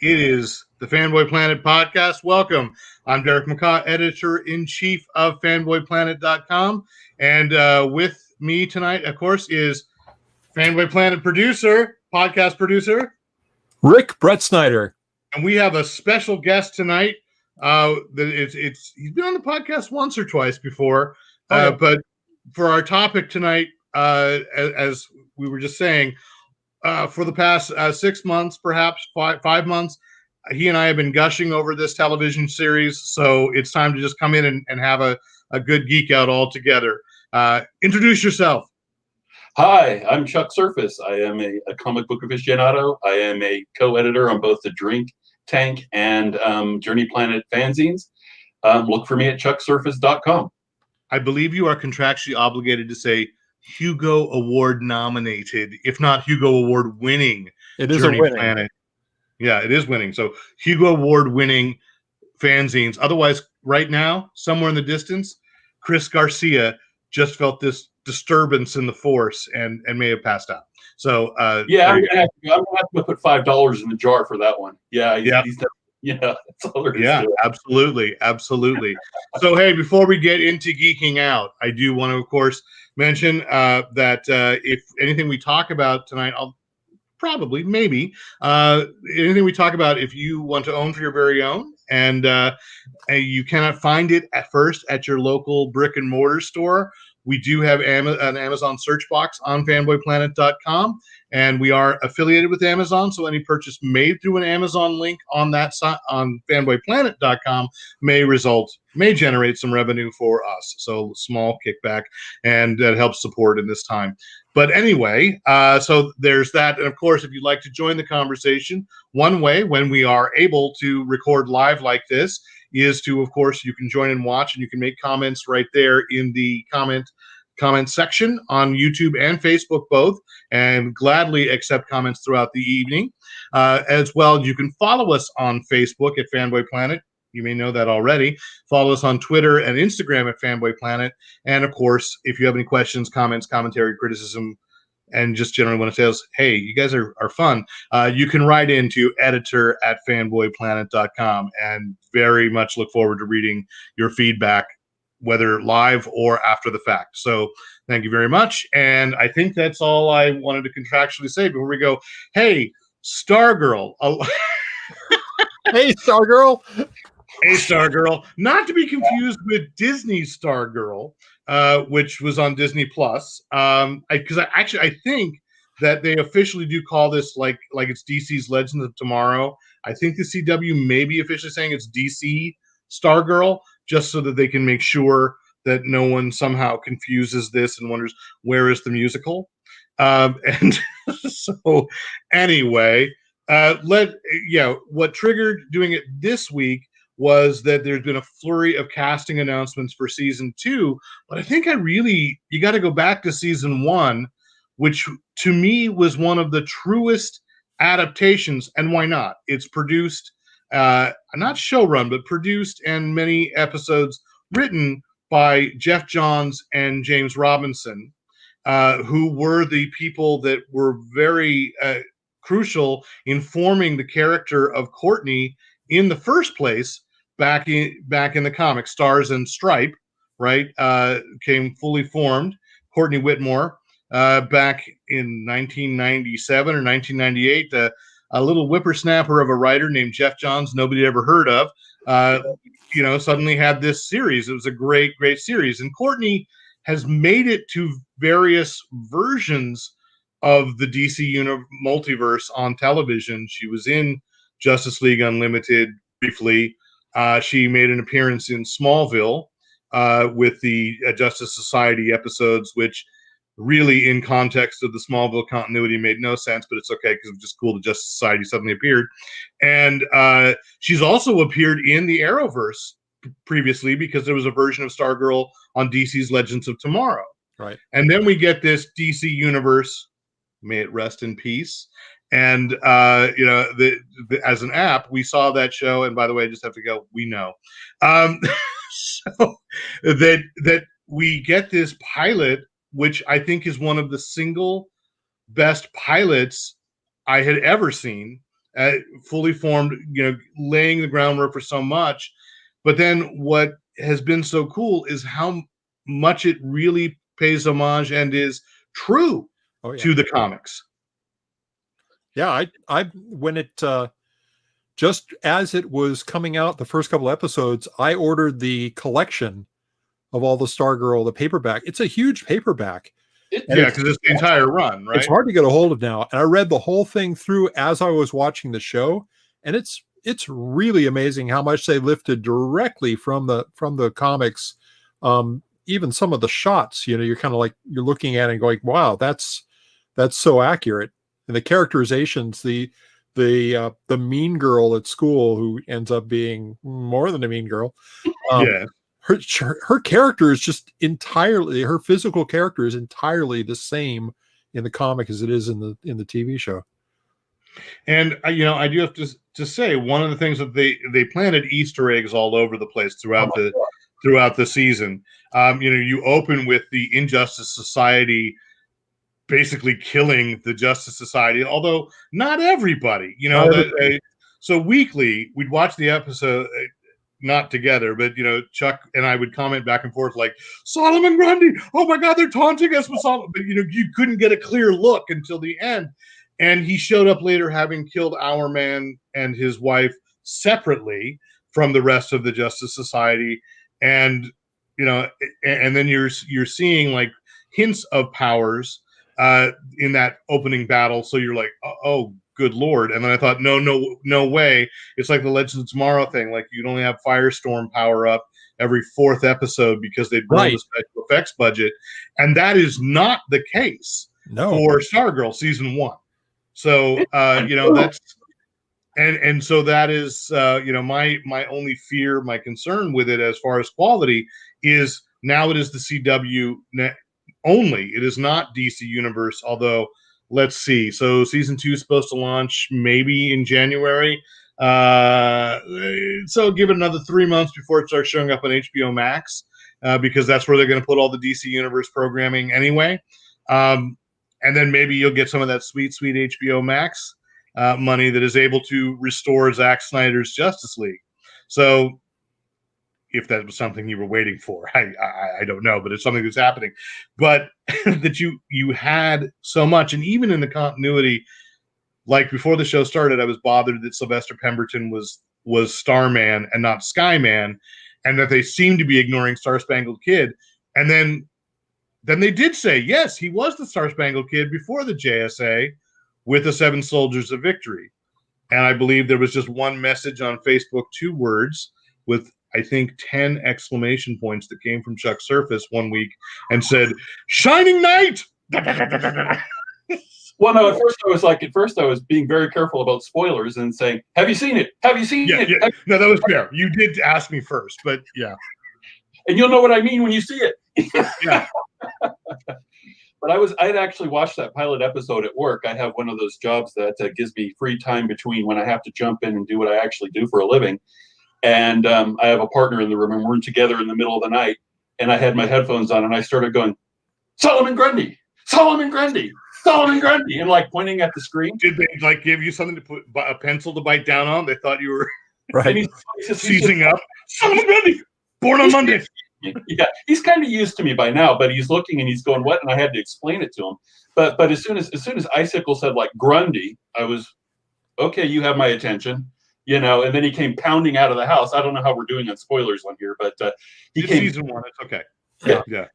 It is the Fanboy Planet podcast. Welcome. I'm Derek McCaw, editor-in-chief of fanboyplanet.com. And with me tonight, of course, is Fanboy Planet podcast producer, Rick Brett Snyder. And we have a special guest tonight. He's been on the podcast once or twice before, but for our topic tonight, as we were just saying, for the past 6 months, perhaps 5 months, he and I have been gushing over this television series. So it's time to just come in and have a good geek out all together. Introduce yourself. Hi, I'm Chuck Serface. I am a comic book aficionado. I am a co-editor on both the Drink Tank and Journey Planet fanzines. Look for me at chucksurface.com. I believe you are contractually obligated to say Hugo Award nominated, if not Hugo Award winning. It is Journey a winning. Planet. Yeah, it is winning. So Hugo Award winning fanzines. Otherwise, right now, somewhere in the distance, Chris Garcia just felt this disturbance in the force and may have passed out. So I'm gonna have to put $5 in the jar for that one. That's all there is to it. Absolutely. So hey, before we get into geeking out, I do want to, of course, mention that if anything we talk about tonight, anything we talk about, if you want to own for your very own, and you cannot find it at first at your local brick and mortar store, we do have an Amazon search box on fanboyplanet.com, and we are affiliated with Amazon. So any purchase made through an Amazon link on that site on fanboyplanet.com may generate some revenue for us. So small kickback, and that helps support in this time. But anyway, so there's that. And of course, if you'd like to join the conversation, one way when we are able to record live like this is to, of course, you can join and watch, and you can make comments right there in the comment section on YouTube and Facebook both, and gladly accept comments throughout the evening. As well, you can follow us on Facebook at Fanboy Planet. You may know that already. Follow us on Twitter and Instagram at Fanboy Planet. And of course, if you have any questions, comments, commentary, criticism, and just generally want to tell us, hey, you guys are fun, you can write into editor@fanboyplanet.com, and very much look forward to reading your feedback, whether live or after the fact. So thank you very much. And I think that's all I wanted to contractually say before we go. Hey, Stargirl. Hey, Stargirl. Hey, Stargirl. Not to be confused with Disney's Stargirl, which was on Disney Plus. Because I think that they officially do call this like it's DC's Legends of Tomorrow. I think the CW may be officially saying it's DC Stargirl, just so that they can make sure that no one somehow confuses this and wonders where is the musical. And so anyway, what triggered doing it this week was that there's been a flurry of casting announcements for season 2, but I think you got to go back to season 1, which to me was one of the truest adaptations. And why not? It's produced, not showrun, but produced, and many episodes written by Jeff Johns and James Robinson, who were the people that were very crucial in forming the character of Courtney in the first place. Back in the comics, Stars and Stripe, right, came fully formed. Courtney Whitmore, back in 1997 or 1998, a little whippersnapper of a writer named Jeff Johns, nobody ever heard of, suddenly had this series. It was a great series. And Courtney has made it to various versions of the DC multiverse on television. She was in Justice League Unlimited briefly. She made an appearance in Smallville with the Justice Society episodes, which really, in context of the Smallville continuity, made no sense, but it's okay because it was just cool the Justice Society suddenly appeared. And she's also appeared in the Arrowverse previously, because there was a version of Stargirl on DC's Legends of Tomorrow. Right. And then we get this DC universe, may it rest in peace. And as an app, we saw that show. And by the way, I just have to go. We know, so that we get this pilot, which I think is one of the single best pilots I had ever seen. fully formed, laying the groundwork for so much. But then what has been so cool is how much it really pays homage and is true to the comics. Yeah, I when it just as it was coming out, the first couple episodes, I ordered the collection of all the Stargirl, the paperback. It's a huge paperback. Because it's the entire run, right? It's hard to get a hold of now. And I read the whole thing through as I was watching the show, and it's really amazing how much they lifted directly from the comics. Even some of the shots, you're kind of like you're looking at it and going, "Wow, that's so accurate." And the characterizations, the mean girl at school who ends up being more than a mean girl. Her character is just entirely, her physical character is entirely the same in the comic as it is in the TV show. And I do have to say, one of the things that they planted Easter eggs all over the place throughout the season. You open with the Injustice Society basically killing the Justice Society, although not everybody. So weekly we'd watch the episode. Not together, but Chuck and I would comment back and forth like, Solomon Grundy, oh my God, they're taunting us with Solomon. But you couldn't get a clear look until the end. And he showed up later having killed Our Man and his wife separately from the rest of the Justice Society. And and then you're seeing like hints of powers in that opening battle. So you're like, oh, good Lord. And then I thought, no way. It's like the Legends of Tomorrow thing. Like you'd only have Firestorm power up every fourth episode because they'd blown the special effects budget. And that is not the case for Stargirl season 1. So, that's, and so that is, my only fear, my concern with it as far as quality is now it is the CW only. It is not DC Universe, although let's see. So season 2 is supposed to launch maybe in January. So give it another 3 months before it starts showing up on HBO Max, because that's where they're going to put all the DC Universe programming anyway. And then maybe you'll get some of that sweet HBO Max money that is able to restore Zack Snyder's Justice League. So if that was something you were waiting for, I don't know, but it's something that's happening. But that you had so much, and even in the continuity, like before the show started, I was bothered that Sylvester Pemberton was Starman and not Skyman, and that they seemed to be ignoring Star Spangled Kid. And then they did say, yes, he was the Star Spangled Kid before the JSA with the 7 Soldiers of Victory. And I believe there was just one message on Facebook, 2 words with, I think, 10 exclamation points that came from Chuck Serface one week and said, "Shining Knight!" Well, no, at first I was being very careful about spoilers and saying, have you seen it? Have you seen it? Yeah. No, that was fair. You did ask me first, but yeah. And you'll know what I mean when you see it. Yeah. But I'd actually watched that pilot episode at work. I have one of those jobs that gives me free time between when I have to jump in and do what I actually do for a living. And I have a partner in the room, and we're together in the middle of the night. And I had my headphones on, and I started going, Solomon Grundy, Solomon Grundy, Solomon Grundy, and like pointing at the screen. Did they like give you something to put a pencil to bite down on? They thought you were right. seizing up. Solomon Grundy, born on Monday. Yeah, he's kind of used to me by now, but he's looking and he's going, what? And I had to explain it to him. But as soon as Icicle said like Grundy, I was, okay, you have my attention. And then he came pounding out of the house. I don't know how we're doing on spoilers on here, but he came season 1. It's okay. Yeah.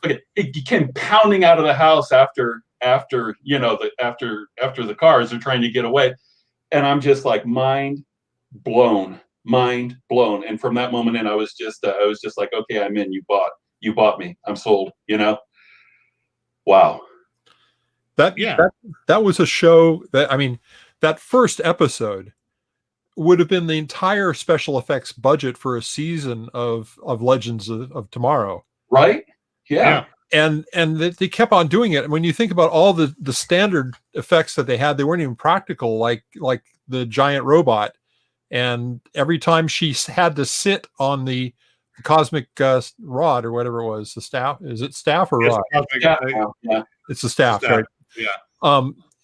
Okay, he came pounding out of the house after the cars are trying to get away, and I'm just like mind blown. And from that moment in, I was just like, okay, I'm in. You bought me. I'm sold. Wow. That was a show that that first episode would have been the entire special effects budget for a season of Legends of Tomorrow. Right? Yeah. And they kept on doing it. And when you think about all the standard effects that they had, they weren't even practical, like the giant robot. And every time she had to sit on the cosmic rod or whatever it was, the staff, is it staff or rod? Yeah. It's the staff, right? Yeah.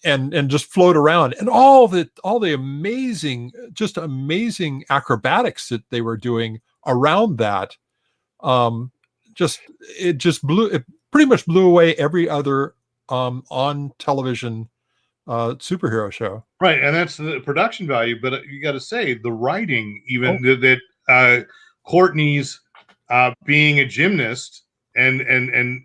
and just float around, and all the amazing, just amazing acrobatics that they were doing around that. It pretty much blew away every other on television superhero show. Right, and that's the production value. But you got to say the writing, even that Courtney's being a gymnast and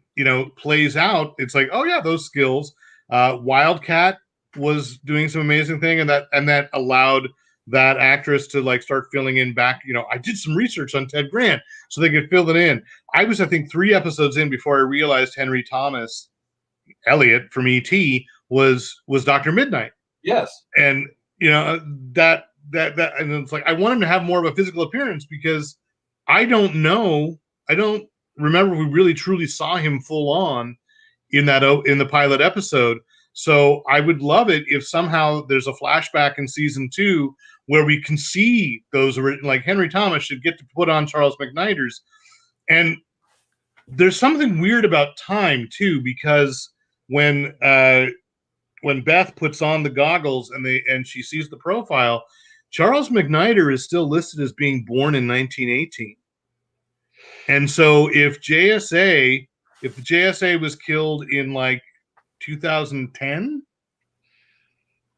plays out. It's like, oh yeah, those skills. Wildcat was doing some amazing thing, and that allowed that actress to like start filling in back. I did some research on Ted Grant so they could fill it in. I was, I think, 3 episodes in before I realized Henry Thomas Elliott from E.T. was Dr. Midnight. Yes. And that and it's like I want him to have more of a physical appearance, because I don't remember if we really truly saw him full on in the pilot episode. So I would love it if somehow there's a flashback in season 2 where we can see those, like Henry Thomas should get to put on Charles McNider's. And there's something weird about time too, because when Beth puts on the goggles and she sees the profile, Charles McNider is still listed as being born in 1918. And so if the JSA was killed in like 2010,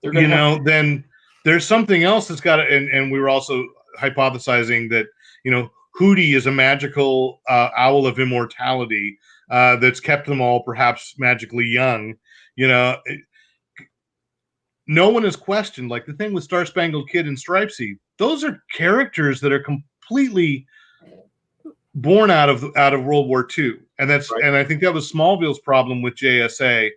then there's something else that's got to, and we were also hypothesizing that, Hootie is a magical owl of immortality that's kept them all perhaps magically young. No one has questioned, like the thing with Star Spangled Kid and Stripesy. Those are characters that are completely born out of World War II, and that's right. And I think that was Smallville's problem with JSA.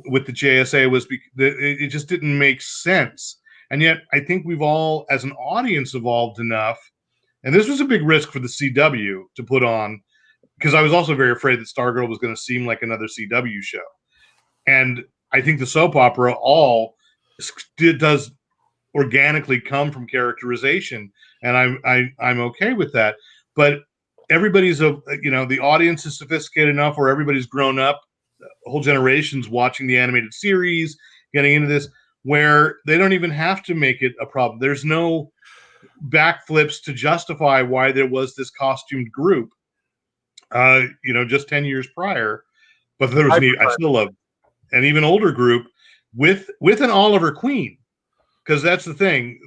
With the JSA was it just didn't make sense, and yet I think we've all, as an audience, evolved enough. And this was a big risk for the CW to put on, because I was also very afraid that Stargirl was going to seem like another CW show, and I think the soap opera does organically come from characterization, and I'm okay with that. But everybody's the audience is sophisticated enough where everybody's grown up, whole generations watching the animated series, getting into this, where they don't even have to make it a problem. There's no backflips to justify why there was this costumed group, just 10 years prior. But there was I still love an even older group with an Oliver Queen, because that's the thing.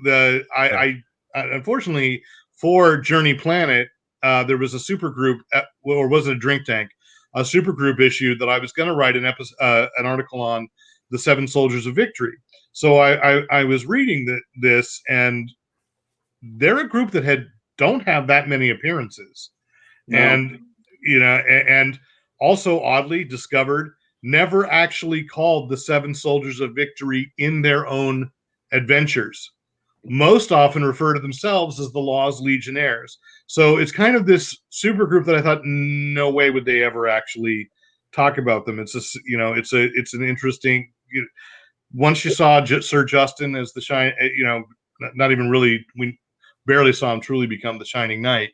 I unfortunately for Journey Planet, there was a super group, or was it a Drink Tank, a super group issue that I was going to write an article on, the 7 Soldiers of Victory. So I was reading this, and they're a group that don't have that many appearances, no. and also oddly discovered never actually called the 7 Soldiers of Victory in their own adventures. Most often refer to themselves as the Law's Legionnaires. So it's kind of this super group that I thought, no way would they ever actually talk about them. It's just, it's an interesting. Once you saw Sir Justin as the shine, not even really, we barely saw him truly become the Shining Knight.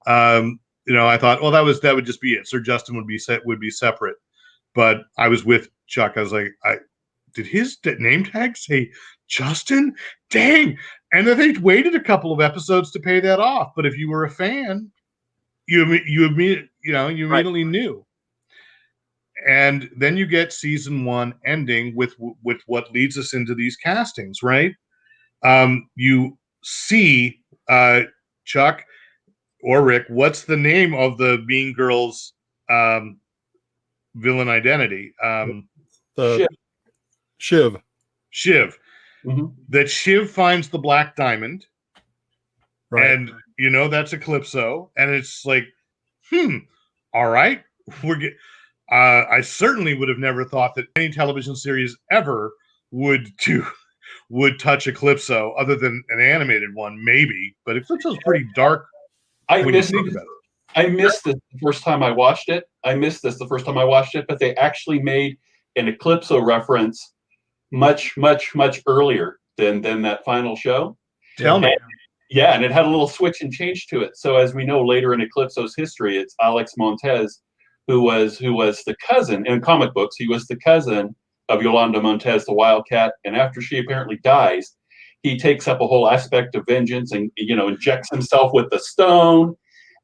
I thought, well, that would just be it. Sir Justin would be separate. But I was with Chuck. I was like, did his name tag say Justin? Dang! And then they waited a couple of episodes to pay that off. But if you were a fan, you immediately knew. And then you get season 1 ending with what leads us into these castings, right? You see, Chuck or Rick, what's the name of the Mean Girls villain identity? Shiv. Mm-hmm. That Shiv finds the Black Diamond, right? And that's Eclipso, and it's like, all right, I certainly would have never thought that any television series ever would touch Eclipso, other than an animated one, maybe. But Eclipso is pretty dark. I missed this the first time I watched it. But they actually made an Eclipso reference much, much, much earlier than that final show. Tell me. Yeah, and it had a little switch and change to it. So as we know later in Eclipso's history, it's Alex Montez who was the cousin in comic books. He was the cousin of Yolanda Montez, the Wildcat, and after she apparently dies, he takes up a whole aspect of vengeance and injects himself with the stone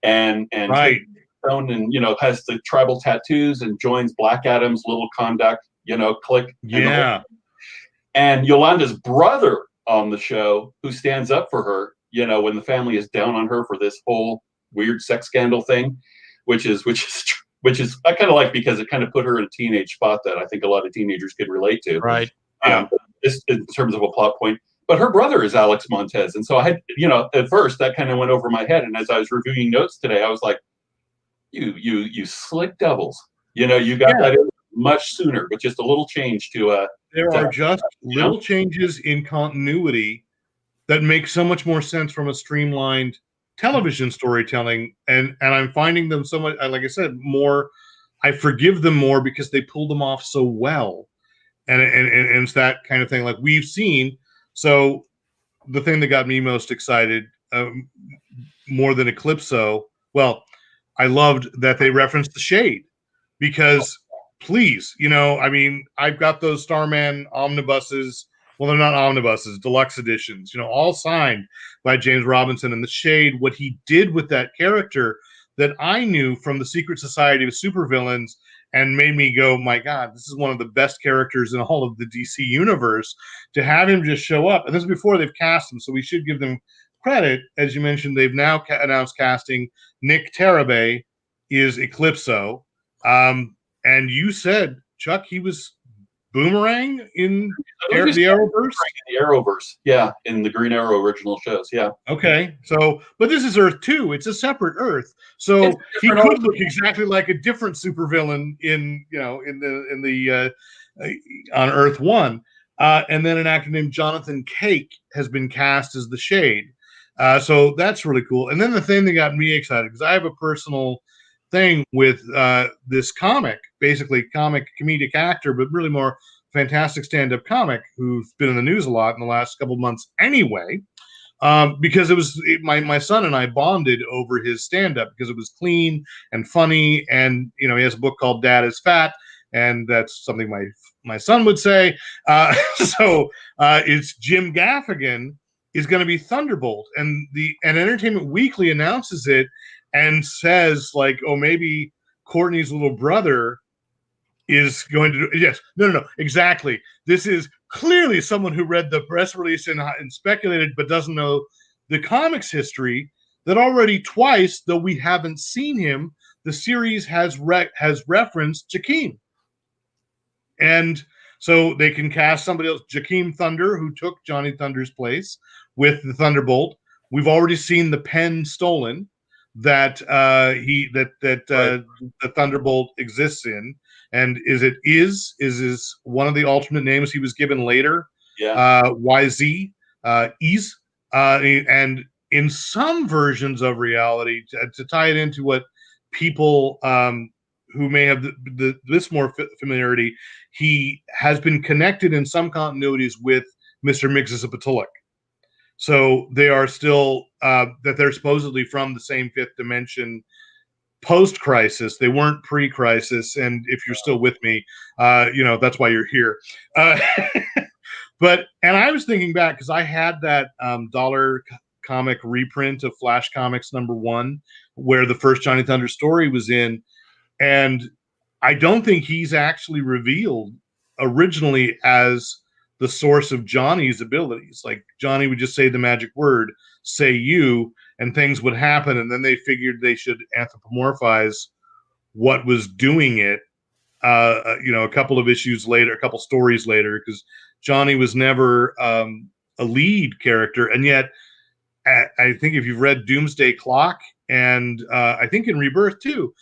and Right. takes the stone and has the tribal tattoos and joins Black Adam's little conduct clique. Yeah. And Yolanda's brother on the show, who stands up for her, when the family is down on her for this whole weird sex scandal thing, which is I kind of like, because it kind of put her in a teenage spot that I think a lot of teenagers could relate to. Right. Just in terms of a plot point. But her brother is Alex Montez. And so I had, at first that kind of went over my head. And as I was reviewing notes today, I was like, you slick doubles. You got that in much sooner, with just a little change to there are just little changes in continuity that make so much more sense from a streamlined television storytelling. And I'm finding them so much, like I said, more, I forgive them more because they pulled them off so well. And it's that kind of thing like we've seen. So the thing that got me most excited, more than Eclipso, well, I loved that they referenced the Shade, because please, I've got those Starman omnibuses. Well, they're not omnibuses, deluxe editions, all signed by James Robinson. And the Shade, what he did with that character that I knew from the Secret Society of Supervillains, and made me go, my God, this is one of the best characters in all of the DC universe. To have him just show up, and this is before they've cast him, so we should give them credit. As you mentioned, they've now announced casting. Nick Tarabay is Eclipso. And you said, Chuck, he was Boomerang in the Arrowverse? The Arrowverse, yeah, in the Green Arrow original shows, yeah. Okay, so, but this is Earth-2. It's a separate Earth, so he could look exactly like a different supervillain in on Earth-1. And then an actor named Jonathan Cake has been cast as the Shade. So that's really cool. And then the thing that got me excited, because I have a personal thing with this comic, basically comic comedic actor, but really more fantastic stand-up comic who's been in the news a lot in the last couple of months anyway, because my son and I bonded over his stand-up because it was clean and funny, and he has a book called Dad is Fat, and that's something my son would say. So it's Jim Gaffigan is going to be Thunderbolt, and Entertainment Weekly announces it and says, like, oh, maybe Courtney's little brother is going to do. Yes, no, exactly. This is clearly someone who read the press release and speculated, but doesn't know the comics history, that already twice, though we haven't seen him, the series has referenced Jakeem. And so they can cast somebody else, Jakeem Thunder, who took Johnny Thunder's place with the Thunderbolt. We've already seen the pen stolen that the Thunderbolt exists in, and is one of the alternate names he was given later. YZ Ease, and in some versions of reality, to tie it into what people who may have this more familiarity, he has been connected in some continuities with Mr. Mxyzptlk. So they are still that they're supposedly from the same fifth dimension post-crisis. They weren't pre-crisis, and if you're still with me, that's why you're here. And I was thinking back, because I had that dollar comic reprint of Flash Comics #1, where the first Johnny Thunder story was in, and I don't think he's actually revealed originally as the source of Johnny's abilities. Like, Johnny would just say the magic word, say you, and things would happen, and then they figured they should anthropomorphize what was doing it, a couple of issues later, a couple stories later, because Johnny was never a lead character. And yet, I think if you've read Doomsday Clock, and I think in Rebirth too,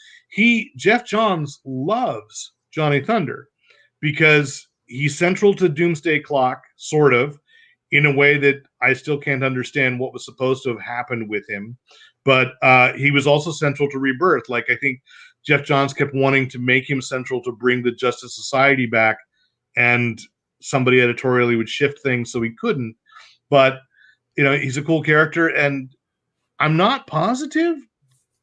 Jeff Johns loves Johnny Thunder because he's central to Doomsday Clock, sort of, in a way that I still can't understand what was supposed to have happened with him. But he was also central to Rebirth. Like, I think Jeff Johns kept wanting to make him central to bring the Justice Society back, and somebody editorially would shift things so he couldn't. But, he's a cool character, and I'm not positive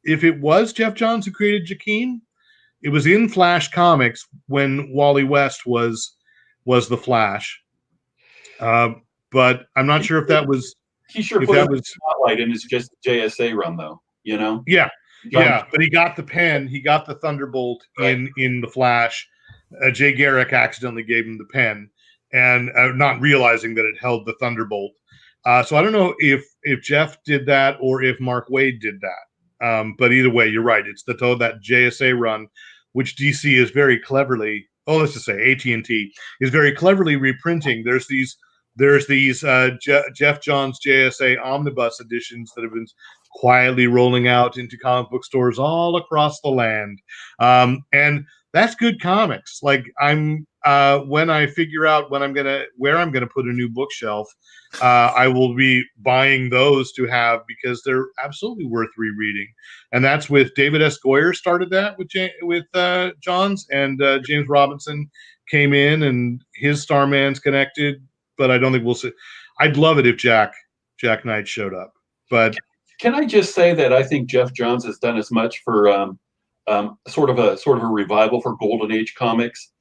if it was Jeff Johns who created Jakeem. It was in Flash Comics when Wally West was was the Flash. But I'm not sure if that was he sure if put that it in was the spotlight in his just JSA run, though. You know. yeah. John, Yeah, but he got the pen. He got the Thunderbolt Right. in the Flash. Jay Garrick accidentally gave him the pen, and not realizing that it held the Thunderbolt. So I don't know if Jeff did that or if Mark Waid did that. But either way, you're right. It's that JSA run, which DC is very cleverly. Oh, let's just say AT&T is very cleverly reprinting. There's these Jeff Johns JSA omnibus editions that have been quietly rolling out into comic book stores all across the land. And that's good comics. Like when I figure out where I'm gonna put a new bookshelf, I will be buying those to have because they're absolutely worth rereading. And that's with David S. Goyer started that with Johns, and James Robinson came in and his Starman's connected. But I don't think we'll see. I'd love it if Jack Knight showed up, but. Can I just say that I think Jeff Johns has done as much for sort of a revival for Golden Age comics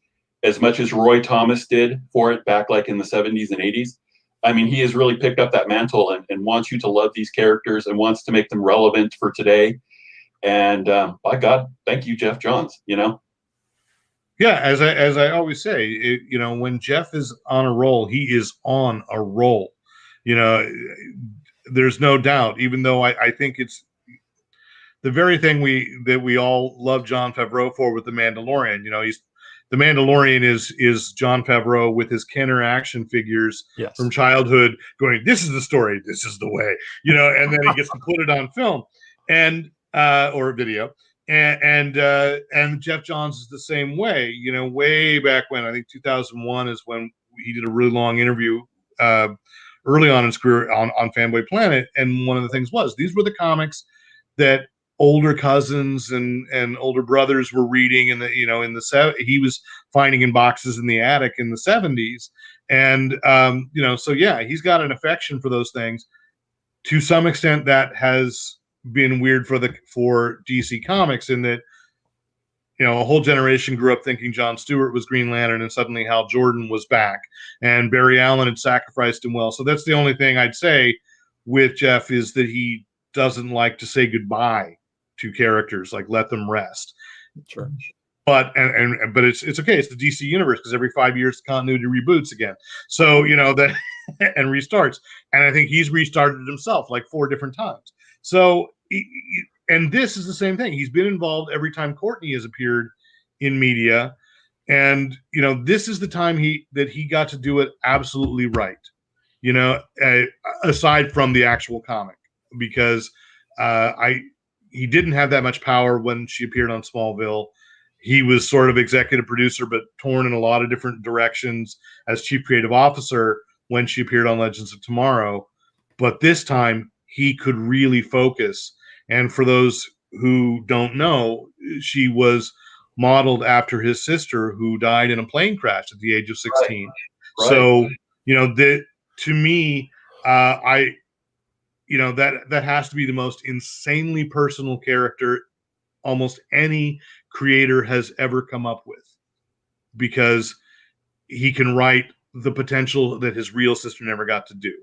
as much as Roy Thomas did for it back like in the 70s and 80s. I mean, he has really picked up that mantle and wants you to love these characters and wants to make them relevant for today. And by God, thank you, Jeff Johns. You know. Yeah, as I always say, when Jeff is on a roll, he is on a roll. There's no doubt. Even though I think it's the very thing we all love Jon Favreau for with the Mandalorian. The Mandalorian is Jon Favreau with his Kenner action figures from childhood, going, "This is the story, this is the way," and then he gets to put it on film and or video. And Jeff Johns is the same way. Way back when, I think 2001 is when he did a really long interview early on in his career on Fanboy Planet. And one of the things was these were the comics that older cousins and older brothers were reading he was finding in boxes in the attic in the 70s. And so yeah, he's got an affection for those things. To some extent, that has been weird for DC Comics in that a whole generation grew up thinking John Stewart was Green Lantern, and suddenly Hal Jordan was back, and Barry Allen had sacrificed him well. So that's the only thing I'd say with Jeff is that he doesn't like to say goodbye to characters, like let them rest. Sure. But it's okay. It's the DC universe because every 5 years the continuity reboots again. So that and restarts. And I think he's restarted himself like 4 different times. So and this is the same thing. He's been involved every time Courtney has appeared in media, and this is the time that he got to do it absolutely right. Aside from the actual comic, because he didn't have that much power when she appeared on Smallville. He was sort of executive producer, but torn in a lot of different directions as chief creative officer when she appeared on Legends of Tomorrow. But this time he could really focus. And for those who don't know, she was modeled after his sister who died in a plane crash at the age of 16. Right. So, to me, that has to be the most insanely personal character almost any creator has ever come up with, because he can write the potential that his real sister never got to do,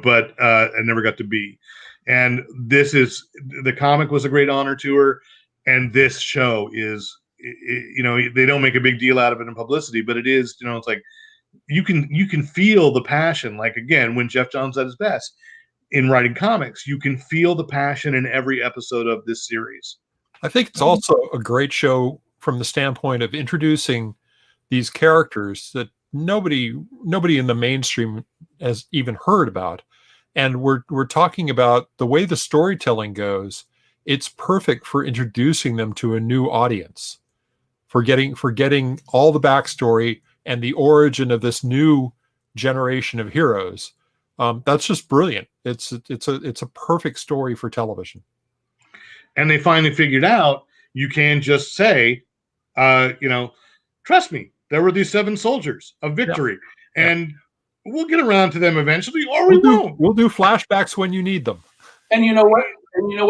but and never got to be. And the comic was a great honor to her, and this show is, they don't make a big deal out of it in publicity, but it is, it's like you can feel the passion. Like, again, when Jeff Johns at his best in writing comics, you can feel the passion in every episode of this series. I think it's also a great show from the standpoint of introducing these characters that nobody in the mainstream has even heard about. And we're talking about the way the storytelling goes. It's perfect for introducing them to a new audience, for getting all the backstory and the origin of this new generation of heroes. That's just brilliant. It's a perfect story for television. And they finally figured out you can just say, trust me, there were these 7 soldiers of victory, and we'll get around to them eventually, or we won't. We'll do flashbacks when you need them. And you know what?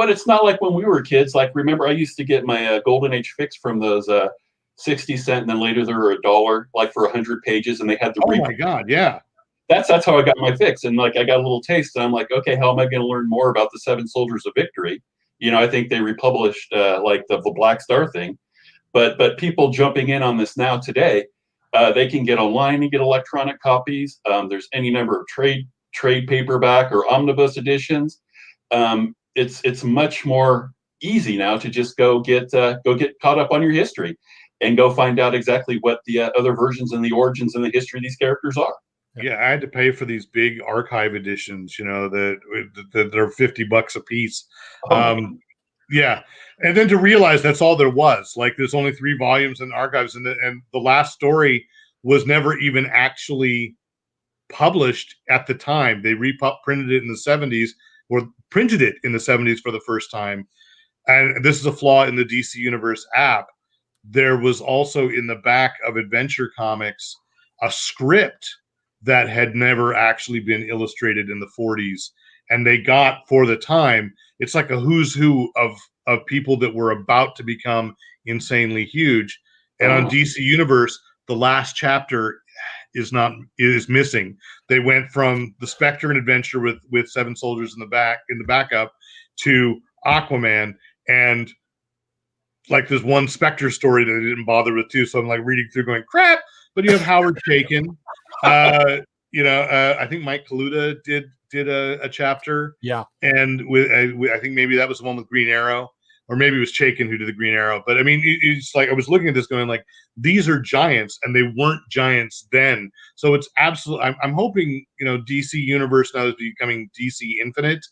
It's not like when we were kids. Like, remember, I used to get my Golden Age fix from those 60 cents, and then later they were $1, like for 100 pages, and they had the Oh my God, yeah. That's how I got my fix. And like I got a little taste, and I'm like, okay, how am I going to learn more about the Seven Soldiers of Victory? I think they republished like the Black Star thing, but people jumping in on this now today, they can get online and get electronic copies. There's any number of trade paperback or omnibus editions. It's much more easy now to just go get caught up on your history and go find out exactly what the other versions and the origins and the history of these characters are. Yeah, I had to pay for these big archive editions, that are $50 a piece. Yeah, and then to realize that's all there was. Like, there's only 3 volumes in archives, and the last story was never even actually published at the time. They reprinted it in the 70s, or printed it in the 70s for the first time. And this is a flaw in the DC Universe app. There was also in the back of Adventure Comics a script that had never actually been illustrated in the 40s, and they got, for the time, it's like a who's who of people that were about to become insanely huge. And on DC Universe, the last chapter is missing. They went from the Spectre and Adventure with 7 soldiers in the backup to Aquaman, and like there's one Spectre story that they didn't bother with too. So I'm like reading through going, crap. But you have Howard Chaykin. I think Mike Kaluta did a chapter. Yeah. And with I think maybe that was the one with Green Arrow, or maybe it was Chaykin who did the Green Arrow. But I mean, it's like I was looking at this going like, these are giants, and they weren't giants then. So it's absolutely. I'm hoping DC Universe now is becoming DC Infinite.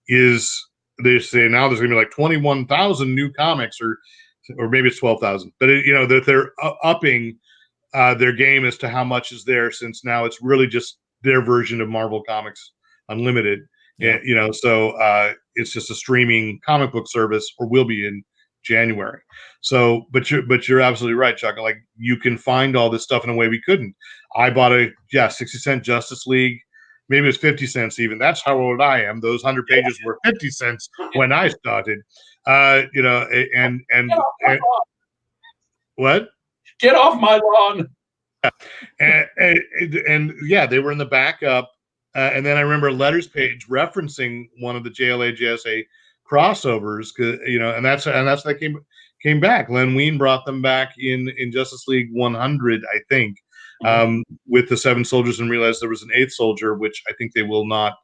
They say now there's going to be like 21,000 new comics, or maybe it's 12,000. But that they're upping their game as to how much is there, since now it's really just their version of Marvel Comics Unlimited. Yeah. So it's just a streaming comic book service, or will be in January. So, but you're absolutely right, Chuck. Like, you can find all this stuff in a way we couldn't. I bought 60-cent Justice League. Maybe it was 50 cents even. That's how old I am. Those 100 pages were 50 cents when I started. And what? Get off my lawn. And yeah, they were in the backup. And then I remember Letters page referencing one of the JLA JSA crossovers, and that's how they came back. Len Wein brought them back in Justice League 100, I think, with the 7 soldiers, and realized there was an 8th soldier, which I think they will not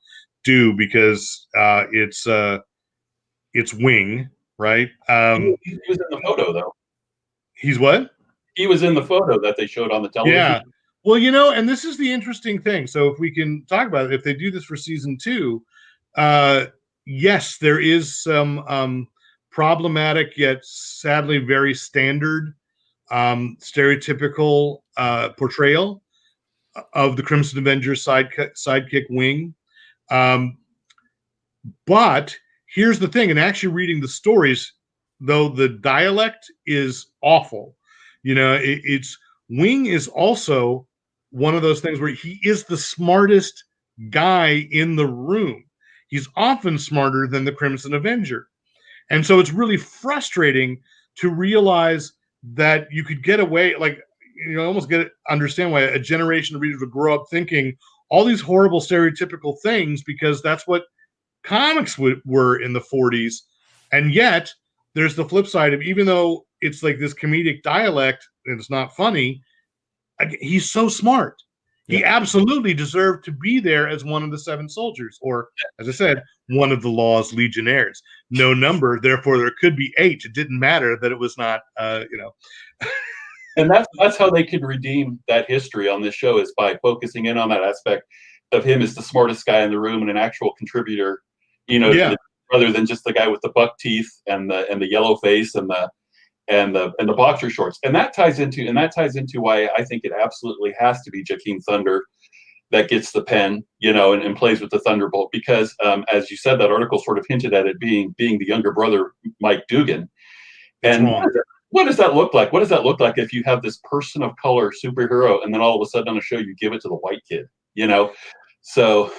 do because it's Wing, right? He was in the photo, though. He's what? He was in the photo that they showed on the television. Yeah. Well, and this is the interesting thing. So if we can talk about it, if they do this for season 2, yes, there is some problematic yet sadly very standard stereotypical portrayal of the Crimson Avengers sidekick Wing. But here's the thing, and actually reading the stories, though the dialect is awful, it's Wing is also one of those things where he is the smartest guy in the room. He's often smarter than the Crimson Avenger. And so it's really frustrating to realize that you could get away, like, almost understand why a generation of readers would grow up thinking all these horrible stereotypical things, because that's what comics were in the 40s. And yet there's the flip side of, even though it's like this comedic dialect and it's not funny, he's so smart. He absolutely deserved to be there as one of the 7 soldiers, or, as I said, one of the Law's legionnaires. No number, therefore there could be 8. It didn't matter that it was not, And that's how they could redeem that history on this show, is by focusing in on that aspect of him as the smartest guy in the room and an actual contributor, rather than just the guy with the buck teeth and the yellow face and the boxer shorts. And that ties into why I think it absolutely has to be Jakeem Thunder that gets the pen, and plays with the Thunderbolt, because as you said, that article sort of hinted at it being the younger brother, Mike Dugan. And what does that look like? What does that look like if you have this person of color superhero, and then all of a sudden on a show you give it to the white kid? So.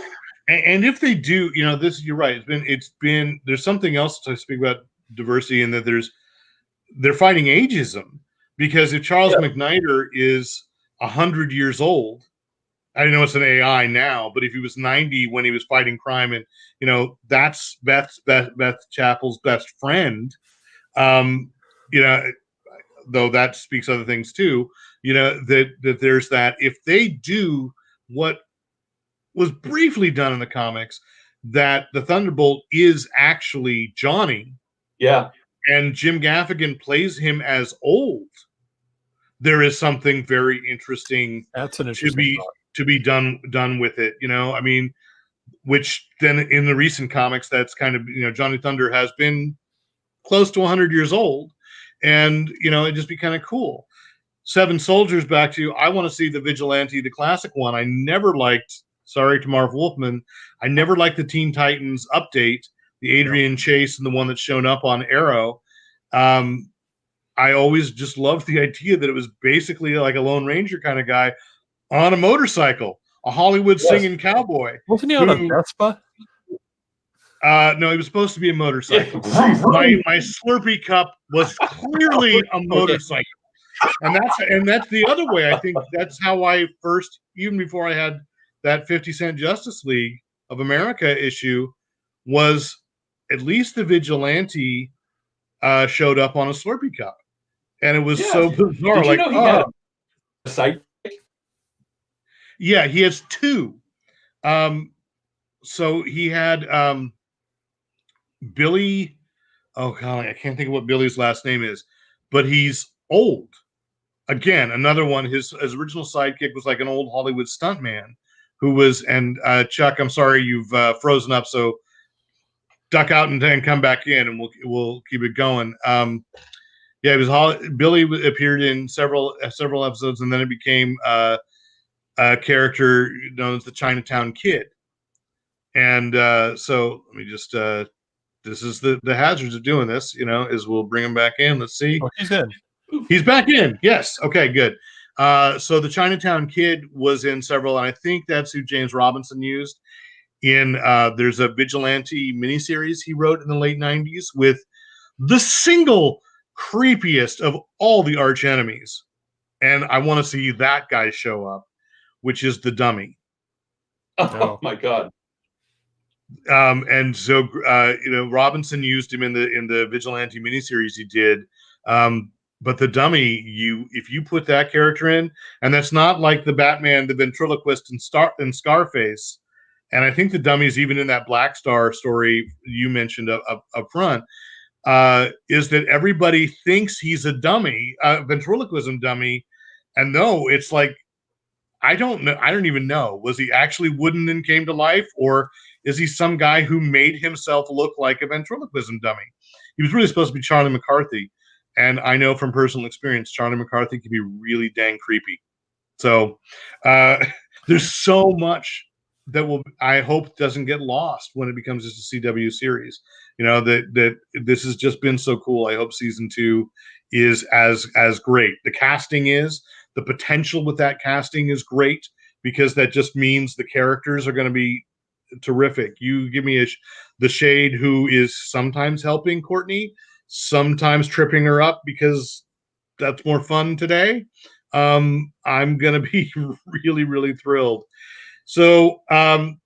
And if they do, this, you're right. It's been. There's something else to speak about diversity, in that they're fighting ageism. Because if Charles McNider is 100 years old, I know it's an AI now, but if he was 90 when he was fighting crime, and that's Beth Chapel's best friend, you know, though that speaks other things too. That there's that if they do what was briefly done in the comics, that the Thunderbolt is actually Johnny. Yeah. And Jim Gaffigan plays him as old. There is something very interesting. That's an interesting to be done with it. I mean, which then in the recent comics, that's kind of Johnny Thunder has been close to 100 years old, and it'd just be kind of cool. Seven Soldiers, back to you. I want to see the Vigilante, the classic one. I never liked. Sorry to Marv Wolfman. I never liked the Teen Titans update, the Adrian Chase and the one that's shown up on Arrow. I always just loved the idea that it was basically like a Lone Ranger kind of guy on a motorcycle, a Hollywood singing cowboy. Wasn't he on a Vespa? No, he was supposed to be a motorcycle. my Slurpee cup was clearly a motorcycle. And that's the other way. I think that's how I first, even before I had that 50-cent Justice League of America issue, was at least the Vigilante showed up on a Slurpee cup. And it was so bizarre. Did you know he had a sidekick? Yeah, he has two. So he had Billy. Oh God, I can't think of what Billy's last name is, but he's old. Again, another one. His original sidekick was like an old Hollywood stuntman who was. And Chuck, I'm sorry you've frozen up. So duck out and come back in, and we'll keep it going. Yeah, it was Billy appeared in several episodes, and then it became a character known as the Chinatown Kid. And so let me just this is the hazards of doing this, is we'll bring him back in. Let's see. Oh, he's in. He's back in. Yes. Okay, good. So the Chinatown Kid was in several, and I think that's who James Robinson used in there's a Vigilante miniseries he wrote in the late 90s with the single creepiest of all the arch enemies. And I want to see that guy show up, which is the Dummy. Oh my God. And so Robinson used him in the Vigilante miniseries he did. But the Dummy, if you put that character in, and that's not like the Batman, the ventriloquist in Scarface, and I think the Dummy's even in that Black Star story you mentioned up front, is that everybody thinks he's a dummy, a ventriloquism dummy, and no, it's like I don't even know. Was he actually wooden and came to life, or is he some guy who made himself look like a ventriloquism dummy? He was really supposed to be Charlie McCarthy, and I know from personal experience, Charlie McCarthy can be really dang creepy. So there's so much that I hope doesn't get lost when it becomes just a CW series. That this has just been so cool. I hope season 2 is as great. The casting is. The potential with that casting is great, because that just means the characters are going to be terrific. You give me the Shade, who is sometimes helping Courtney, sometimes tripping her up because that's more fun today. I'm going to be really, really thrilled. So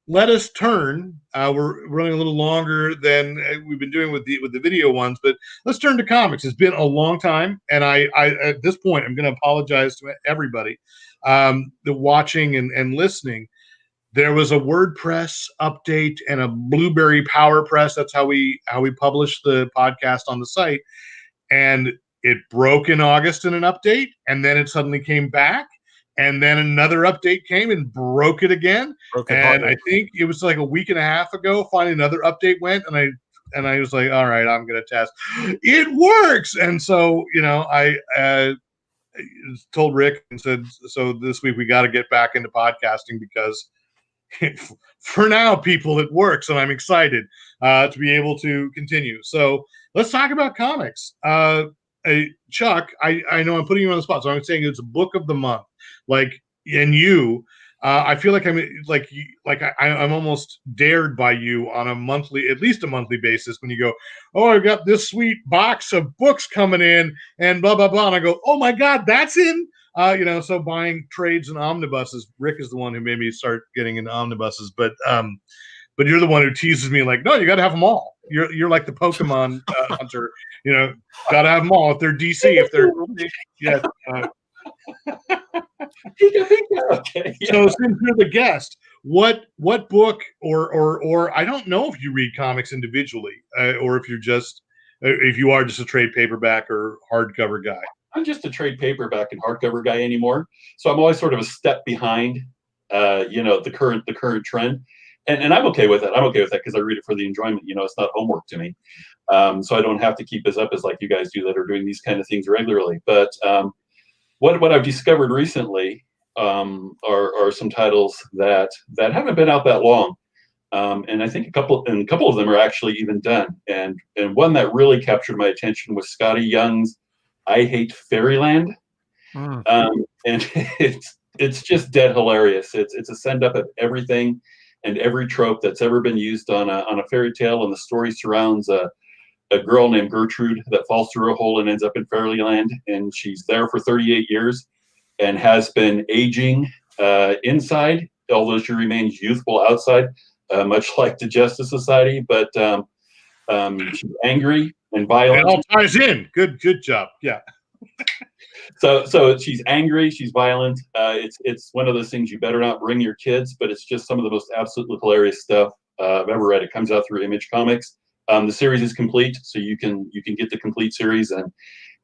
let us turn. We're running a little longer than we've been doing with the video ones, but let's turn to comics. It's been a long time, and I at this point I'm going to apologize to everybody the watching and listening. There was a WordPress update and a Blueberry PowerPress. That's how we publish the podcast on the site, and it broke in August in an update, and then it suddenly came back. And then another update came and broke it again. I think it was like a week and a half ago, finally another update went, and I was like, all right, I'm going to test. It works. And so, I told Rick and said, so this week we got to get back into podcasting, because for now, people, it works. And I'm excited to be able to continue. So let's talk about comics. Chuck, I know I'm putting you on the spot, so I'm saying it's a book of the month. And you, I feel like I'm almost dared by you on at least a monthly basis when you go, oh, I've got this sweet box of books coming in and blah blah blah, and I go, oh my god, that's in. So buying trades and omnibuses. Rick is the one who made me start getting into omnibuses, but you're the one who teases me like, no, you got to have them all. You're like the Pokemon hunter, got to have them all. If they're DC, if they're yeah. Okay, yeah. So since you're the guest, what book or I don't know if you read comics individually or if you are just a trade paperback or hardcover guy. I'm just a trade paperback and hardcover guy anymore, so I'm always sort of a step behind, the current trend, and I'm okay with it. I'm okay with that because I read it for the enjoyment. It's not homework to me, so I don't have to keep as up as like you guys do that are doing these kind of things regularly. But what I've discovered recently are some titles that haven't been out that long, and I think a couple of them are actually even done. And one that really captured my attention was Scotty Young's I Hate Fairyland, and it's just dead hilarious. It's a send up of everything and every trope that's ever been used on a fairy tale, and the story surrounds a girl named Gertrude that falls through a hole and ends up in Fairyland, and she's there for 38 years and has been aging inside, although she remains youthful outside, much like the Justice Society. But she's angry and violent. It all ties in. Good job. Yeah. So she's angry, she's violent. It's one of those things you better not bring your kids, but it's just some of the most absolutely hilarious stuff I've ever read. It comes out through Image Comics. The series is complete, so you can get the complete series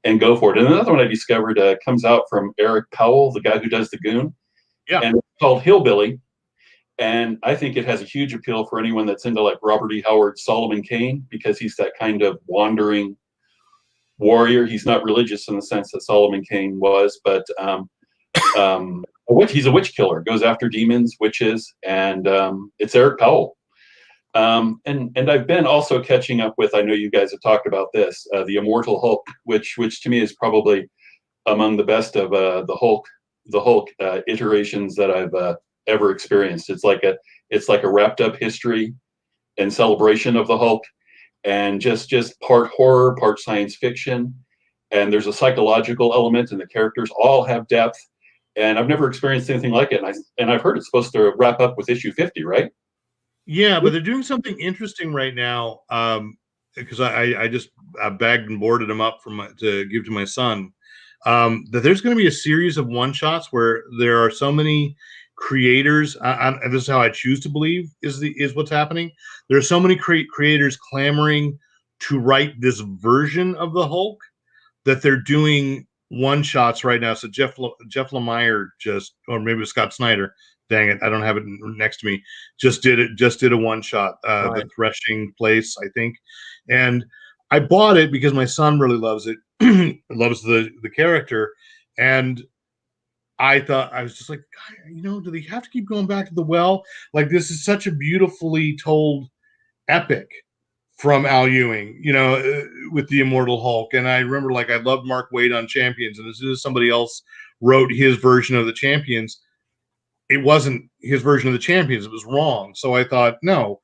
and go for it. And another one I discovered comes out from Eric Powell, the guy who does The Goon. Yeah. And it's called Hillbilly. And I think it has a huge appeal for anyone that's into like Robert E. Howard's Solomon Kane, because he's that kind of wandering warrior. He's not religious in the sense that Solomon Kane was, but he's a witch killer, goes after demons, witches, and it's Eric Powell. And I've been also catching up with, I know you guys have talked about this, the Immortal Hulk, which to me is probably among the best of the Hulk iterations that I've ever experienced. It's like a wrapped up history and celebration of the Hulk, and just part horror, part science fiction, and there's a psychological element, and the characters all have depth. And I've never experienced anything like it. And I've heard it's supposed to wrap up with issue 50, right? Yeah, but they're doing something interesting right now, because I just bagged and boarded them up to give to my son. That there's going to be a series of one shots where there are so many creators, and this is how I choose to believe is what's happening. There are so many creators clamoring to write this version of the Hulk that they're doing one shots right now. So Jeff Lemire or maybe it was Scott Snyder. Dang it, I don't have it next to me. Just did a one shot, Right. The Threshing Place, I think, and I bought it because my son really loves it, loves the character, and I thought, I was just like, God, do they have to keep going back to the well? Like, this is such a beautifully told epic from Al Ewing, with the Immortal Hulk. And I remember, like, I loved Mark Waid on Champions, and as soon as somebody else wrote his version of the Champions, it wasn't his version of the Champions. It was wrong. So I thought, no,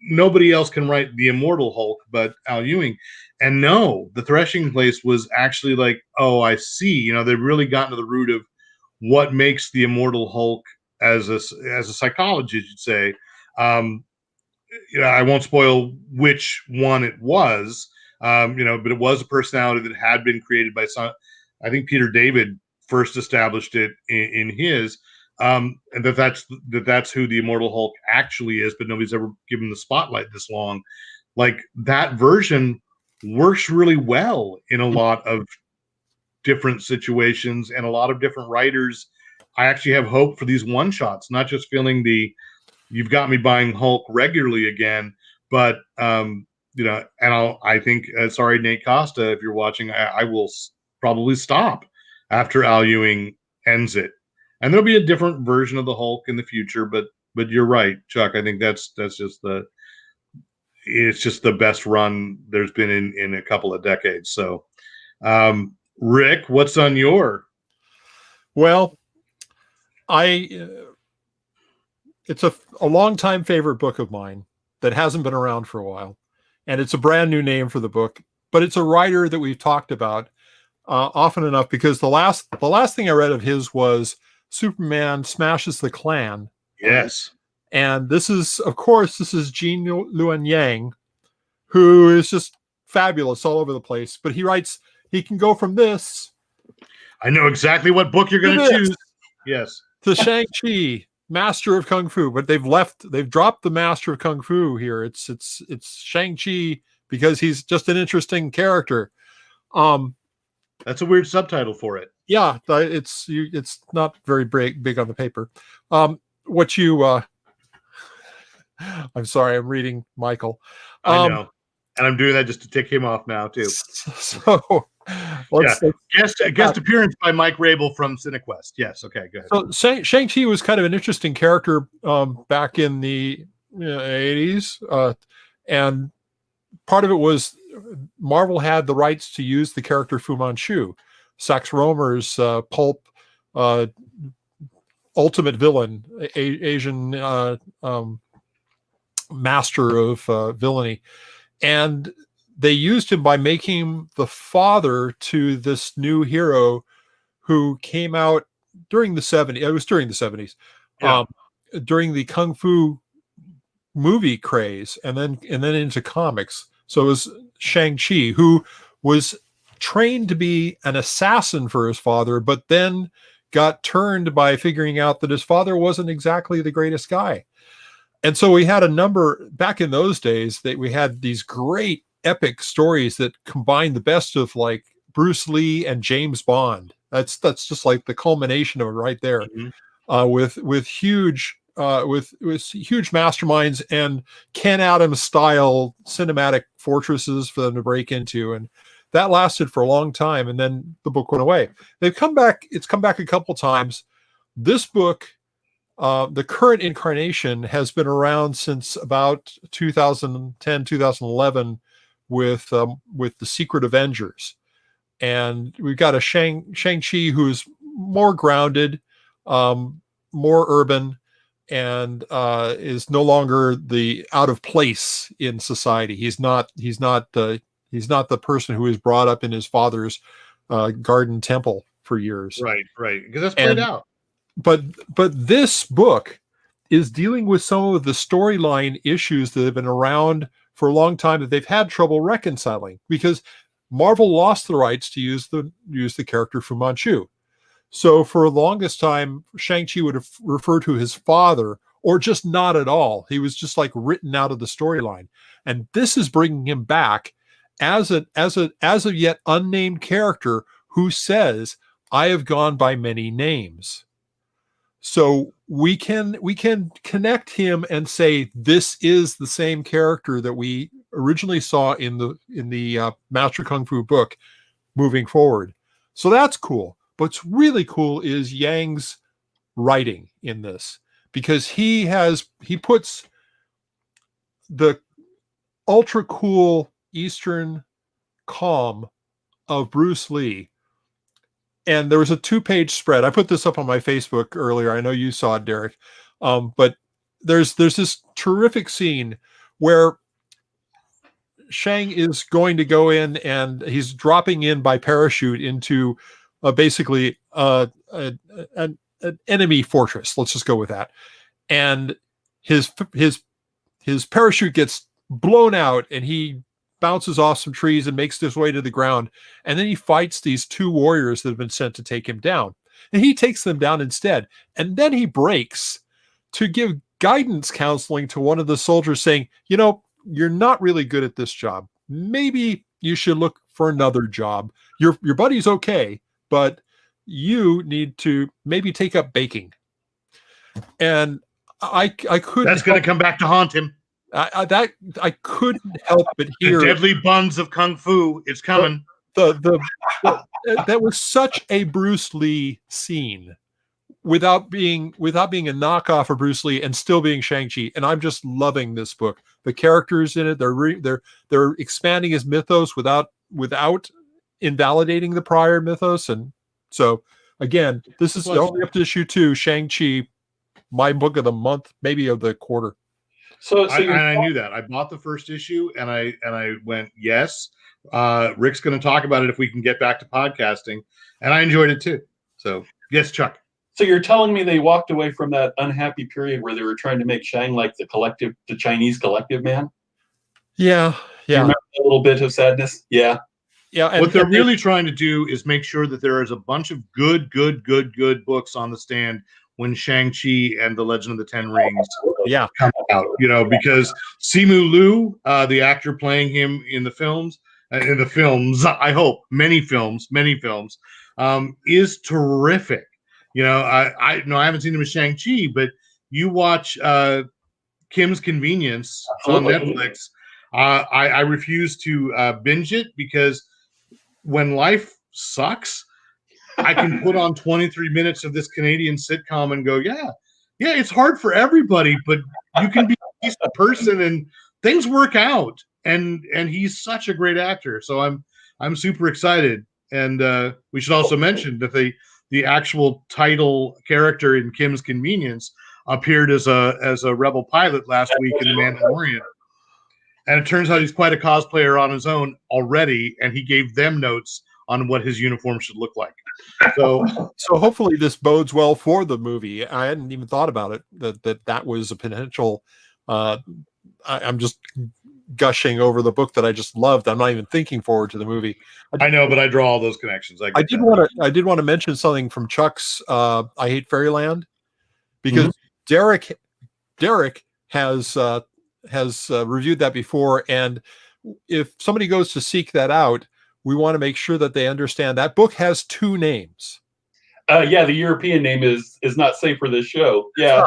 nobody else can write the Immortal Hulk but Al Ewing. And no, the Threshing Place was actually like, oh, I see. They've really gotten to the root of what makes the Immortal Hulk as a psychologist, you'd say. I won't spoil which one it was, but it was a personality that had been created by I think Peter David first established it in his, and that's who the Immortal Hulk actually is, but nobody's ever given the spotlight this long. Like, that version works really well in a lot of different situations and a lot of different writers. I actually have hope for these one shots, not just feeling you've got me buying Hulk regularly again, but and I think, sorry, Nate Costa, if you're watching, I will probably stop after Al Ewing ends it, and there'll be a different version of the Hulk in the future. But you're right, Chuck. I think that's just it's just the best run there's been in a couple of decades. So, Rick, what's on your? Well, It's a longtime favorite book of mine that hasn't been around for a while, and it's a brand new name for the book. But it's a writer that we've talked about often enough, because the last thing I read of his was Superman Smashes the Klan. Yes. And this is, of course, Gene Luen Yang, who is just fabulous all over the place. But he can go from this. I know exactly what book you're going to choose. Yes. To Shang-Chi, Master of Kung Fu. But they've dropped the Master of Kung Fu here. It's Shang-Chi because he's just an interesting character. That's a weird subtitle for it. Yeah, it's not very big on the paper. I'm sorry, I'm reading Michael. I know, and I'm doing that just to tick him off now too. So, guest appearance by Mike Rabel from CineQuest. Yes, okay, go ahead. So Shang-Chi was kind of an interesting character back in the 80s, and part of it was Marvel had the rights to use the character Fu Manchu, Sax Rohmer's pulp ultimate villain, Asian master of villainy. And they used him by making him the father to this new hero who came out during the 70s. It was during the 70s, during the Kung Fu movie craze, and then into comics. So it was Shang-Chi, who was trained to be an assassin for his father, but then got turned by figuring out that his father wasn't exactly the greatest guy. And so we had a number back in those days that we had these great epic stories that combined the best of like Bruce Lee and James Bond. That's just like the culmination of it right there. Mm-hmm. With huge masterminds and Ken Adams style cinematic fortresses for them to break into. And that lasted for a long time. And then the book went away. It's come back a couple times. This book, the current incarnation, has been around since about 2010, 2011 with the Secret Avengers. And we've got a Shang-Chi who's more grounded, more urban, and is no longer the out of place in society. He's not the person who was brought up in his father's garden temple for years. Right. Because that's played out. But this book is dealing with some of the storyline issues that have been around for a long time that they've had trouble reconciling, because Marvel lost the rights to use the character Fu Manchu. So for the longest time, Shang-Chi would have referred to his father, or just not at all. He was just like written out of the storyline. And this is bringing him back as a yet unnamed character who says, "I have gone by many names." So we can connect him and say this is the same character that we originally saw in the Master Kung Fu book moving forward. So that's cool. But what's really cool is Yang's writing in this, because he puts the ultra cool Eastern calm of Bruce Lee. And there was a 2-page spread. I put this up on my Facebook earlier. I know you saw it, Derek. But there's this terrific scene where Shang is going to go in, and he's dropping in by parachute into basically an enemy fortress. Let's just go with that. And his parachute gets blown out, and he bounces off some trees and makes his way to the ground. And then he fights these 2 warriors that have been sent to take him down. And he takes them down instead. And then he breaks to give guidance counseling to one of the soldiers, saying, you're not really good at this job. Maybe you should look for another job. Your buddy's okay, but you need to maybe take up baking. And I couldn't. That's going to come back to haunt him. I couldn't help but hear the deadly buns of Kung Fu. It's coming. That was such a Bruce Lee scene, without being a knockoff of Bruce Lee and still being Shang-Chi. And I'm just loving this book. The characters in it, they're expanding his mythos without invalidating the prior mythos. And so Again, this is only up to issue 2. Shang-Chi, my book of the month, maybe of the quarter. So I knew that. I bought the first issue, and I went, yes. Rick's going to talk about it if we can get back to podcasting, and I enjoyed it too. So yes, Chuck. So you're telling me they walked away from that unhappy period where they were trying to make Shang like the Chinese collective man? Yeah. Do you remember a little bit of sadness? Yeah. Yeah. And what they're really trying to do is make sure that there is a bunch of good books on the stand when Shang-Chi and the Legend of the Ten Rings come out, because Simu Liu, the actor playing him in the films, I hope, many films, is terrific. I haven't seen him as Shang-Chi, but you watch Kim's Convenience on Netflix. I refuse to binge it because when life sucks, I can put on 23 minutes of this Canadian sitcom and go, yeah, it's hard for everybody, but you can be a decent person and things work out. And he's such a great actor, so I'm super excited. And we should also mention that the actual title character in Kim's Convenience appeared as a rebel pilot last week in The Mandalorian. And it turns out he's quite a cosplayer on his own already, and he gave them notes on what his uniform should look like. So hopefully this bodes well for the movie. I hadn't even thought about it, that was a potential. I'm just gushing over the book that I just loved. I'm not even thinking forward to the movie. I know, but I draw all those connections. I did want to mention something from Chuck's I Hate Fairyland, because Derek has reviewed that before, and if somebody goes to seek that out, we want to make sure that they understand that book has 2 names. The European name is not safe for this show. Yeah,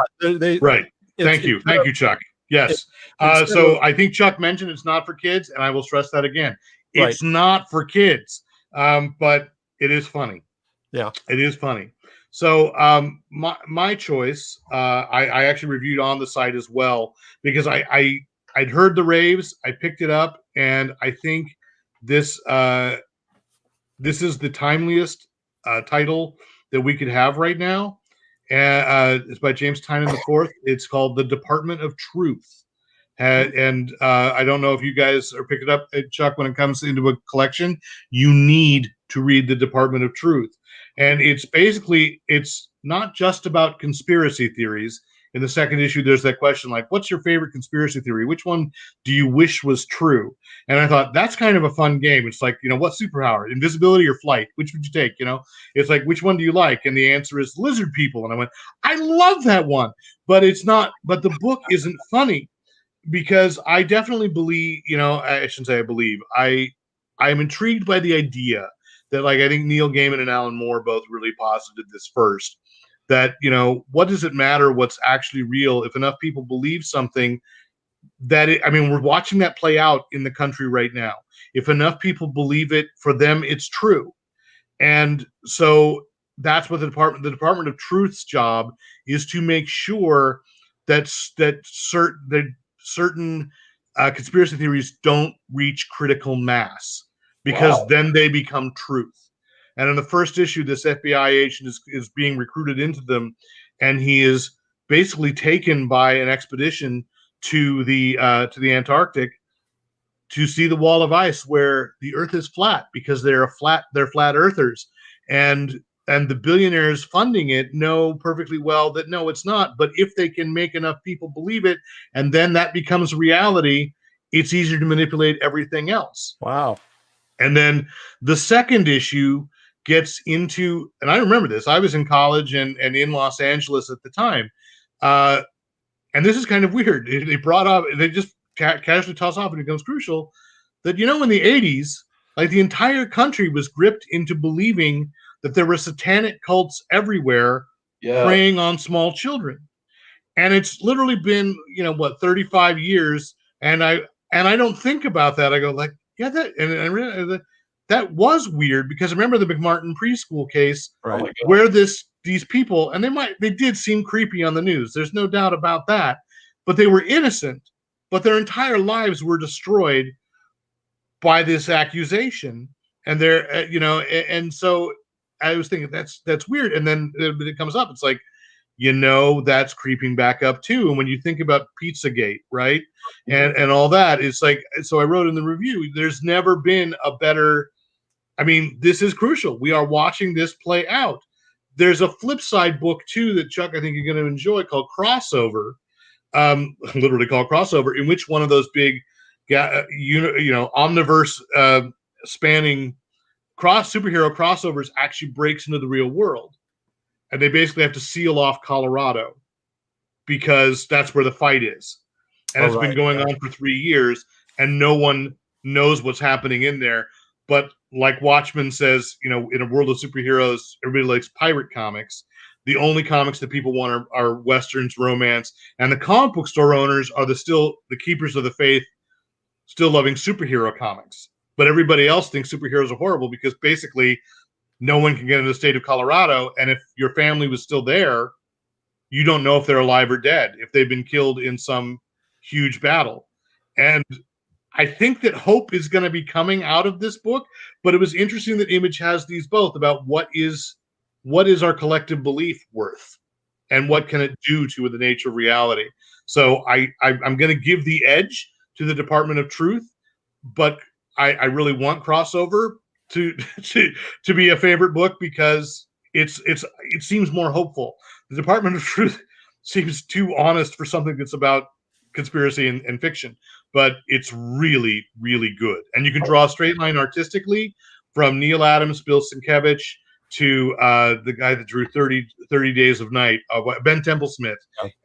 right. Thank you, Chuck. Yes. So I think Chuck mentioned it's not for kids, and I will stress that again. It's not for kids, but it is funny. Yeah, it is funny. So my choice, I actually reviewed on the site as well, because I'd heard the raves, I picked it up, and I think this is the timeliest title that we could have right now. It's by James Tynion IV. It's called The Department of Truth. And I don't know if you guys are picking up, Chuck, when it comes into a collection, you need to read The Department of Truth. And it's not just about conspiracy theories. In the second issue, there's that question like, what's your favorite conspiracy theory? Which one do you wish was true? And I thought, that's kind of a fun game. It's like, what superpower? Invisibility or flight? Which would you take? It's like, which one do you like? And the answer is lizard people. And I went, I love that one. But the book isn't funny, because I definitely believe, I shouldn't say I believe, I am intrigued by the idea that, I think Neil Gaiman and Alan Moore both really posited this first, that, what does it matter what's actually real if enough people believe something that we're watching that play out in the country right now. If enough people believe it, for them, it's true. And so that's what the Department of Truth's job is, to make sure that certain conspiracy theories don't reach critical mass, because then they become truth. And in the first issue, this FBI agent is being recruited into them, and he is basically taken by an expedition to the Antarctic to see the wall of ice where the Earth is flat, because they're flat earthers, and the billionaires funding it know perfectly well that no, it's not. But if they can make enough people believe it, and then that becomes reality, it's easier to manipulate everything else. Wow. And then the second issue gets into, and I remember this, I was in college and in Los Angeles at the time. And this is kind of weird. They just casually toss off, and it becomes crucial that, in the 80s, the entire country was gripped into believing that there were satanic cults everywhere preying on small children. And it's literally been, 35 years. And I don't think about that. I go that was weird, because I remember the McMartin preschool case, where these people, and they did seem creepy on the news. There's no doubt about that, but they were innocent, but their entire lives were destroyed by this accusation. And and so I was thinking that's weird. And then it comes up. It's like, that's creeping back up too. And when you think about Pizzagate, right, and all that, it's like, so I wrote in the review, there's never been a better. I mean, this is crucial. We are watching this play out. There's a flip side book too that, Chuck, I think you're going to enjoy, called Crossover, literally called Crossover, in which one of those big, omniverse spanning superhero crossovers actually breaks into the real world, and they basically have to seal off Colorado because that's where the fight is, and it's been going on for 3 years, and no one knows what's happening in there. But like Watchmen says, in a world of superheroes, everybody likes pirate comics. The only comics that people want are westerns, romance, and the comic book store owners are the keepers of the faith, still loving superhero comics. But everybody else thinks superheroes are horrible because basically no one can get into the state of Colorado. And if your family was still there, you don't know if they're alive or dead, if they've been killed in some huge battle. And I think that hope is going to be coming out of this book, but it was interesting that Image has these both about what is our collective belief worth and what can it do to the nature of reality. So I'm going to give the edge to the Department of Truth, but I really want Crossover to be a favorite book because it seems more hopeful. The Department of Truth seems too honest for something that's about conspiracy and fiction, but it's really, really good. And you can draw a straight line artistically from Neil Adams, Bill Sienkiewicz, to the guy that drew 30 Days of Night, Ben Templesmith,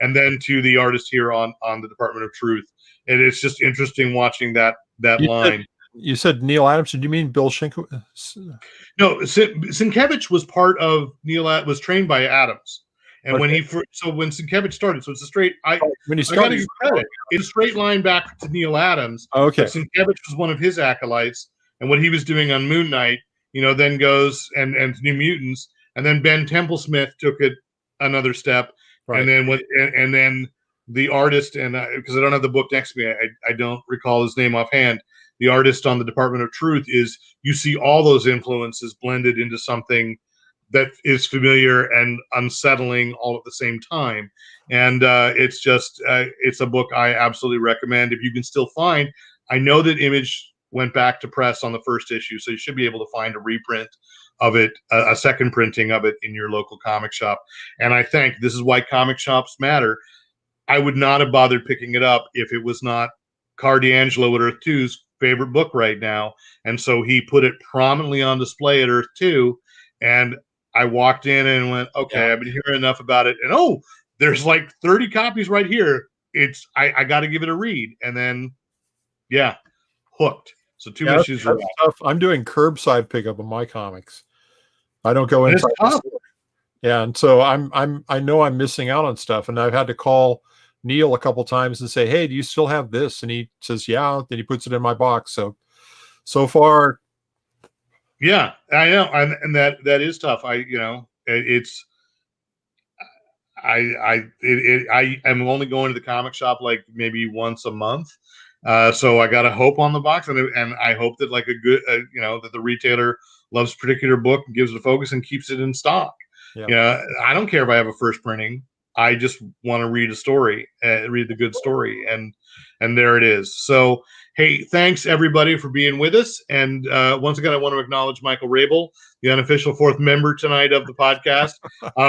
and then to the artist here on the Department of Truth. And it's just interesting watching that line. You said Neil Adams. Did you mean Bill Sienkiewicz? No, Sienkiewicz was part of was trained by Adams. And when Sienkiewicz started, so it's a straight. When he started, it's a straight line back to Neil Adams. Okay, Sienkiewicz was one of his acolytes, and what he was doing on Moon Knight, then goes and New Mutants, and then Ben Templesmith took it another step, and then the artist, and because I don't have the book next to me, I don't recall his name offhand. The artist on the Department of Truth you see all those influences blended into something that is familiar and unsettling all at the same time. And it's a book I absolutely recommend if you can still find. I know that Image went back to press on the first issue, so you should be able to find a reprint of it, a second printing of it in your local comic shop. And I think this is why comic shops matter. I would not have bothered picking it up if it was not Car D'Angelo at Earth-2's favorite book right now. And so he put it prominently on display at Earth-2, and I walked in and went, okay, I've been hearing enough about it. And there's like 30 copies right here. I got to give it a read. And then, hooked. So 2 issues. I'm doing curbside pickup of my comics. I don't go inside. Yeah, and so I know I'm missing out on stuff, and I've had to call Neil a couple times and say, hey, do you still have this? And he says, yeah. Then he puts it in my box. So far. Yeah, I know. And that is tough. I am only going to the comic shop like maybe once a month. So I got a hope on the box, and I hope that like a good, that the retailer loves a particular book and gives it a focus and keeps it in stock. Yeah. I don't care if I have a first printing. I just want to read a story, read the good story, and there it is. So, hey, thanks everybody for being with us. And once again, I want to acknowledge Michael Rabel, the unofficial 4th member tonight of the podcast,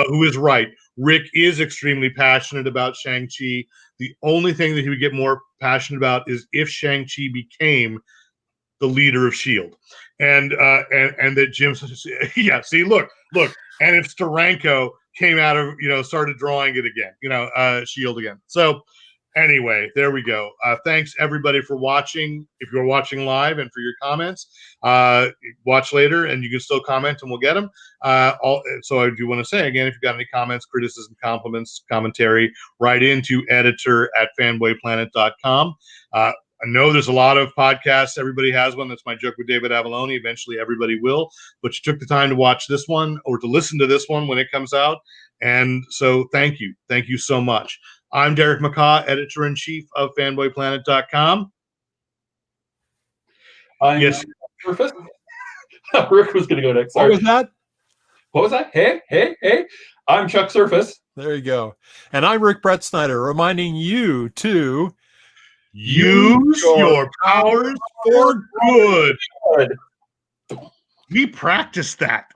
who is right. Rick is extremely passionate about Shang-Chi. The only thing that he would get more passionate about is if Shang-Chi became the leader of S.H.I.E.L.D. And that Jim, see, look, and if Steranko came out of, started drawing it again, S.H.I.E.L.D. again. So anyway, there we go. Thanks everybody for watching. If you're watching live, and for your comments, watch later and you can still comment and we'll get them. So I do want to say again, if you've got any comments, criticism, compliments, commentary, write into editor@fanboyplanet.com. I know there's a lot of podcasts. Everybody has one. That's my joke with David Avalone. Eventually everybody will, but you took the time to watch this one or to listen to this one when it comes out. And so thank you. Thank you so much. I'm Derek McCaw, editor-in-chief of fanboyplanet.com. Yes. Rick was going to go next. Sorry. What was that? What was that? Hey. I'm Chuck Surface. There you go. And I'm Rick Brett Snyder, reminding you to use your powers for good. We practiced that.